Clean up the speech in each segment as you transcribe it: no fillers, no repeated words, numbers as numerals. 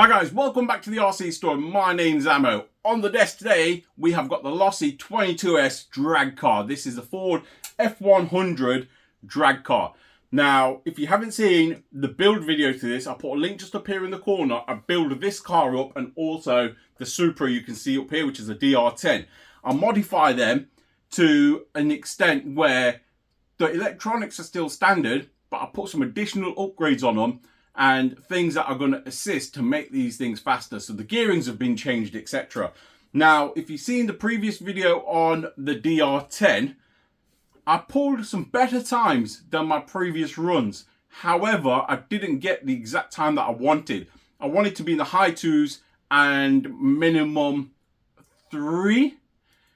Hi guys, welcome back to the RC store. My name's Ammo. On the desk today, we have got the Losi 22s drag car. This is a Ford F100 drag car. Now, if you haven't seen the build video to this, I'll put a link just up here in the corner. I build this car up and also the Supra you can see up here, which is a DR10. I'll modify them to an extent where the electronics are still standard, but I'll put some additional upgrades on them and things that are going to assist to make these things faster. So the gearings have been changed, etc. Now, if you've seen the previous video on the DR10, I pulled some better times than my previous runs. However, I didn't get the exact time that I wanted. I wanted to be in the high 2s and minimum 3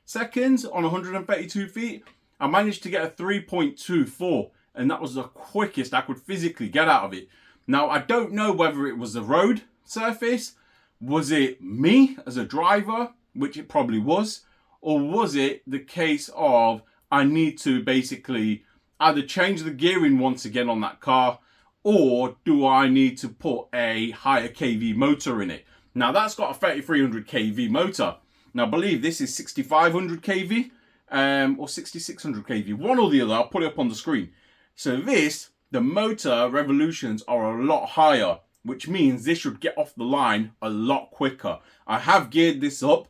seconds on 132 feet. I managed to get a 3.24, and that was the quickest I could physically get out of it. Now, I don't know whether it was the road surface, was it me as a driver, which it probably was, or was it the case of I need to basically either change the gearing once again on that car, or do I need to put a higher kV motor in it? Now, that's got a 3300 kV motor. Now, I believe this is 6500 kV or 6600 kV, one or the other. I'll put it up on the screen. So this, the motor revolutions are a lot higher, which means this should get off the line a lot quicker. I have geared this up.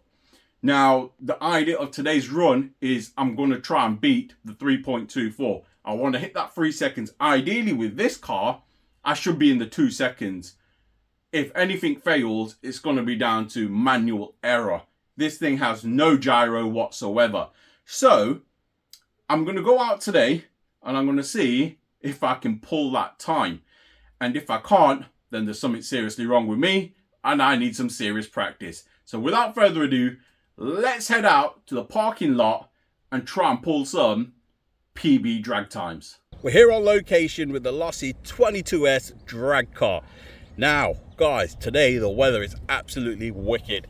Now, the idea of today's run is I'm going to try and beat the 3.24. I want to hit that 3 seconds. Ideally, with this car, I should be in the 2 seconds. If anything fails, it's going to be down to manual error. This thing has no gyro whatsoever. So, I'm going to go out today and I'm going to see if I can pull that time. And if I can't, then there's something seriously wrong with me and I need some serious practice. So without further ado, let's head out to the parking lot and try and pull some PB drag times. We're here on location with the Losi 22s drag car. Now, guys, today the weather is absolutely wicked.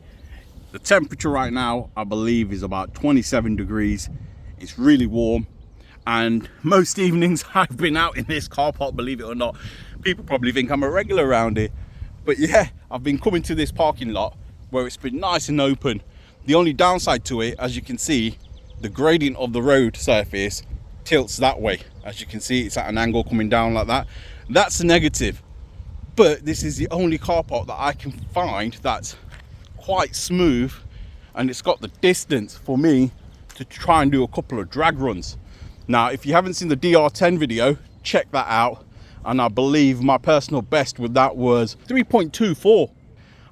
The temperature right now, I believe, is about 27 degrees. It's really warm. And most evenings I've been out in this car park, believe it or not. People probably think I'm a regular around here. But yeah, I've been coming to this parking lot where it's been nice and open. The only downside to it, as you can see, the gradient of the road surface tilts that way. As you can see, it's at an angle coming down like that. That's a negative. But this is the only car park that I can find that's quite smooth, and it's got the distance for me to try and do a couple of drag runs. Now, if you haven't seen the DR10 video, check that out. And I believe my personal best with that was 3.24.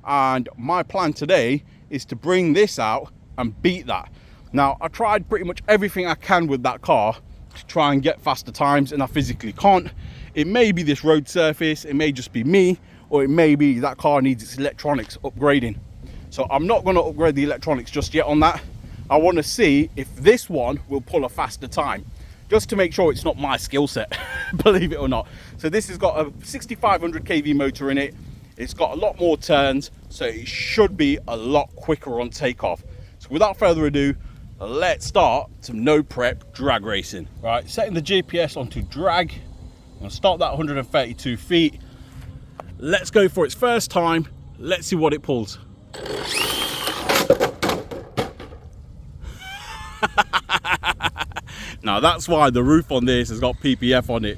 And my plan today is to bring this out and beat that. Now, I tried pretty much everything I can with that car to try and get faster times, and I physically can't. It may be this road surface, it may just be me, or it may be that car needs its electronics upgrading. So I'm not going to upgrade the electronics just yet on that. I want to see if this one will pull a faster time, just to make sure it's not my skill set, believe it or not. So this has got a 6500 kV motor in it. It's got a lot more turns, so it should be a lot quicker on takeoff. So without further ado, let's start some no prep drag racing. Right, setting the GPS onto drag. I'm gonna start that 132 feet. Let's go for its first time. Let's see what it pulls. Now that's why the roof on this has got PPF on it.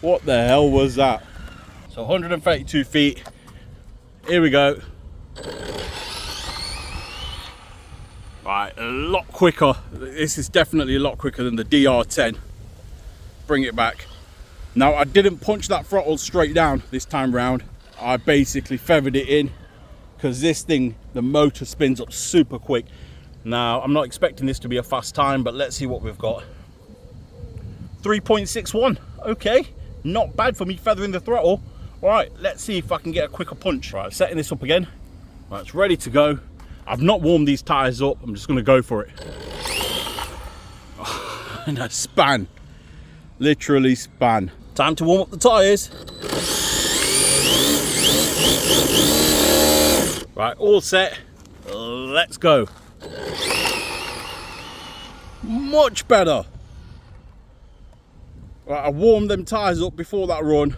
What the hell was that? So 132 feet. Here we go. Right, a lot quicker. This is definitely a lot quicker than the DR10. Bring it back. Now, I didn't punch that throttle straight down this time round. I basically feathered it in because this thing, the motor spins up super quick. Now, I'm not expecting this to be a fast time, but let's see what we've got. 3.61. Okay, not bad for me feathering the throttle. Right, let's see if I can get a quicker punch. Right, setting this up again. Right, it's ready to go. I've not warmed these tires up. I'm just going to go for it. Oh, and I span. Literally span. Time to warm up the tires. Right, all set. Let's go. Much better. Right, I warmed them tires up before that run.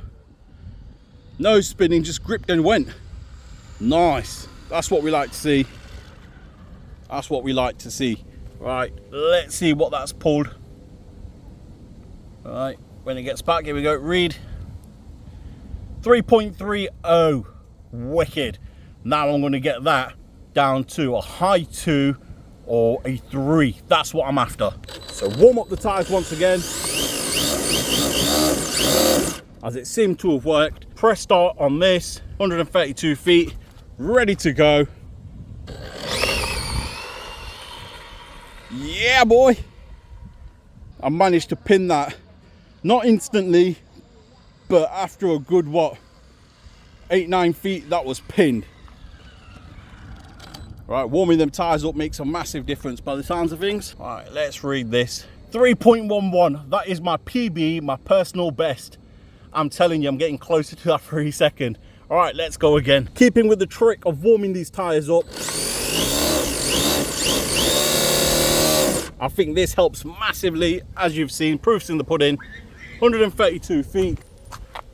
No spinning, just gripped and went. Nice. That's what we like to see. That's what we like to see. Right, let's see what that's pulled. All right, when it gets back, here we go. Read 3.30. Wicked. Now I'm going to get that down to a high 2 or a 3. That's what I'm after. So warm up the tires once again, as it seemed to have worked. Press start on this, 132 feet, ready to go. Yeah, boy. I managed to pin that, not instantly, but after a good, what, 8-9 feet, that was pinned. Right, warming them tires up makes a massive difference by the sounds of things. All right, let's read this. 3.11, that is my PB, my personal best. I'm telling you, I'm getting closer to that 3 second. All right, let's go again. Keeping with the trick of warming these tires up, I think this helps massively. As you've seen, proof's in the pudding. 132 feet,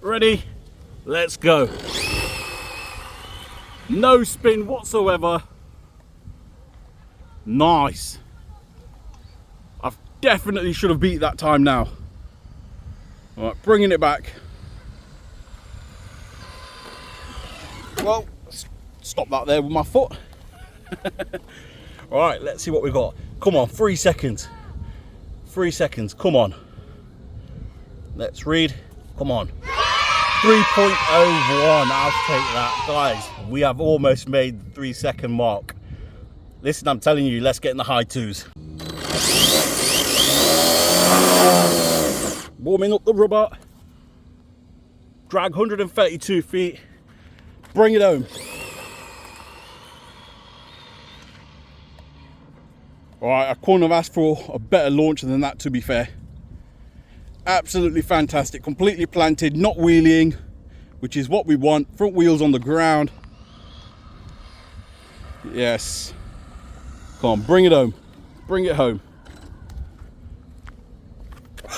ready, let's go. No spin whatsoever. Nice. I definitely should have beat that time now. All right, bringing it back. Well, stop that there with my foot. All right, let's see what we got. Come on, 3 seconds. 3 seconds, come on. Let's read, come on. 3.01, I'll take that. Guys, we have almost made the 3 second mark. Listen, I'm telling you, let's get in the high 2s. Warming up the rubber. Drag 132 feet. Bring it home. All right, I couldn't have asked for a better launcher than that, to be fair. Absolutely fantastic, completely planted, not wheeling, which is what we want. Front wheels on the ground. Yes. Come on, bring it home. Bring it home.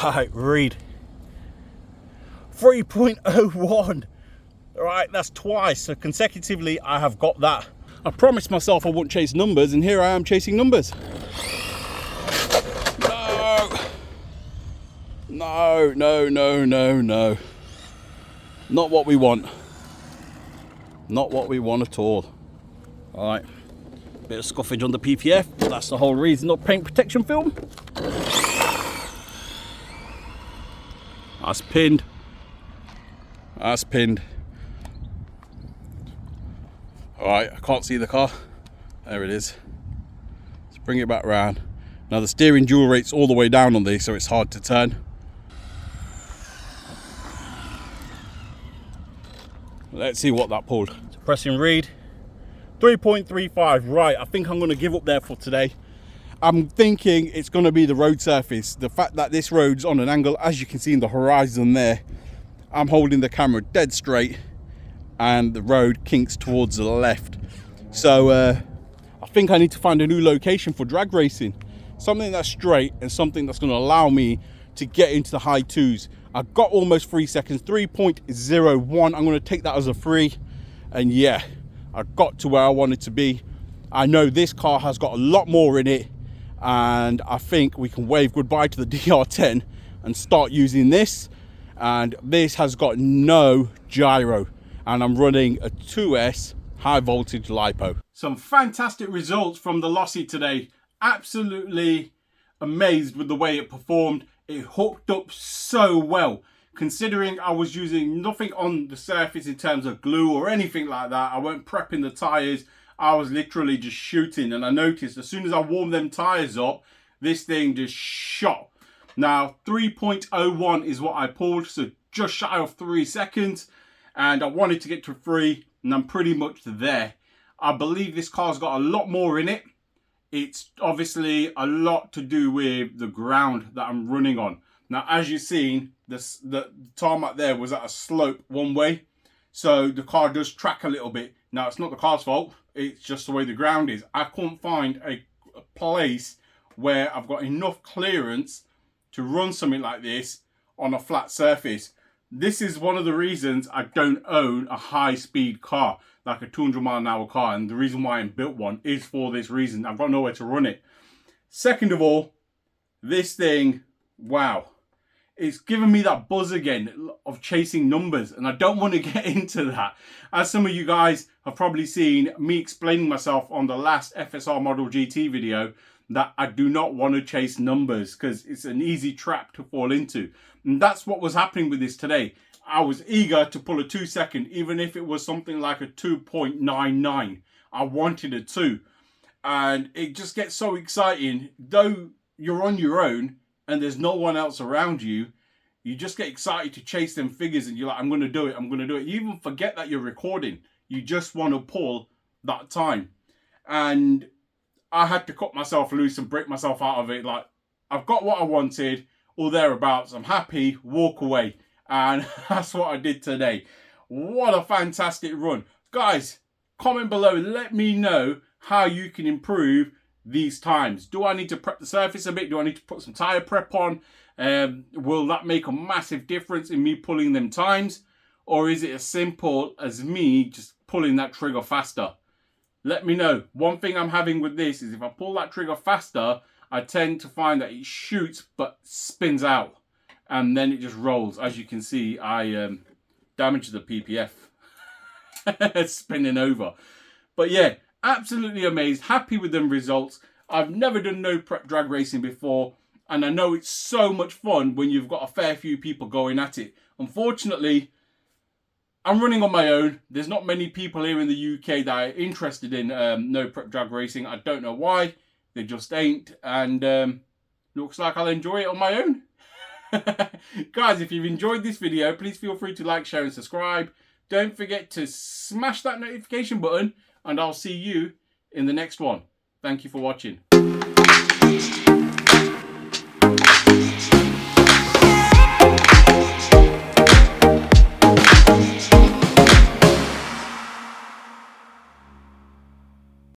Right, read. 3.01. All right, that's twice. So consecutively, I have got that. I promised myself I wouldn't chase numbers, and here I am chasing numbers. No. No. Not what we want. Not what we want at all. All right. Bit of scuffage on the PPF, but that's the whole reason of paint protection film. That's pinned. That's pinned. All right, I can't see the car. There it is. Let's bring it back round. Now the steering dual rate's all the way down on these, so it's hard to turn. Let's see what that pulled. So pressing read. 3.35. Right, I think I'm going to give up there for today. I'm thinking it's going to be the road surface. The fact that this road's on an angle, as you can see in the horizon there, I'm holding the camera dead straight and the road kinks towards the left. So I think I need to find a new location for drag racing. Something that's straight and something that's going to allow me to get into the high 2s. I've got almost 3 seconds, 3.01. I'm going to take that as a 3. And yeah, I got to where I wanted to be. I know this car has got a lot more in it, and I think we can wave goodbye to the DR10 and start using this. And this has got no gyro, and I'm running a 2S high voltage lipo. Some fantastic results from the Losi today. Absolutely amazed with the way it performed. It hooked up so well, considering I was using nothing on the surface in terms of glue or anything like that. I weren't prepping the tires. I was literally just shooting, and I noticed as soon as I warmed them tires up, this thing just shot. Now 3.01 is what I pulled, so just shy of 3 seconds, and I wanted to get to 3, and I'm pretty much there. I believe this car's got a lot more in it. It's obviously a lot to do with the ground that I'm running on. Now, as you've seen, the tarmac there was at a slope one way, so the car does track a little bit. Now, it's not the car's fault, it's just the way the ground is. I couldn't find a place where I've got enough clearance to run something like this on a flat surface. This is one of the reasons I don't own a high-speed car. like a 200-mile-an-hour car, and the reason why I built one is for this reason. I've got nowhere to run it. Second of all, this thing, wow, it's given me that buzz again of chasing numbers, and I don't want to get into that. As some of you guys have probably seen me explaining myself on the last FSR Model GT video, that I do not want to chase numbers because it's an easy trap to fall into. And that's what was happening with this today. I was eager to pull a 2-second, even if it was something like a 2.99. I wanted a 2. And it just gets so exciting. Though you're on your own and there's no one else around you, you just get excited to chase them figures, and you're like, I'm going to do it, I'm going to do it. You even forget that you're recording. You just want to pull that time. And I had to cut myself loose and break myself out of it. Like, I've got what I wanted, or thereabouts. I'm happy, walk away. And that's what I did today. What a fantastic run. Guys, comment below. Let me know how you can improve these times. Do I need to prep the surface a bit? Do I need to put some tire prep on? Will that make a massive difference in me pulling them times? Or is it as simple as me just pulling that trigger faster? Let me know. One thing I'm having with this is if I pull that trigger faster, I tend to find that it shoots but spins out. And then it just rolls. As you can see, I damaged the PPF. Spinning over. But yeah, absolutely amazed. Happy with them results. I've never done no prep drag racing before. And I know it's so much fun when you've got a fair few people going at it. Unfortunately, I'm running on my own. There's not many people here in the UK that are interested in no prep drag racing. I don't know why. They just ain't. And looks like I'll enjoy it on my own. Guys, if you've enjoyed this video, please feel free to like, share and subscribe. Don't forget to smash that notification button, and I'll see you in the next one. Thank you for watching.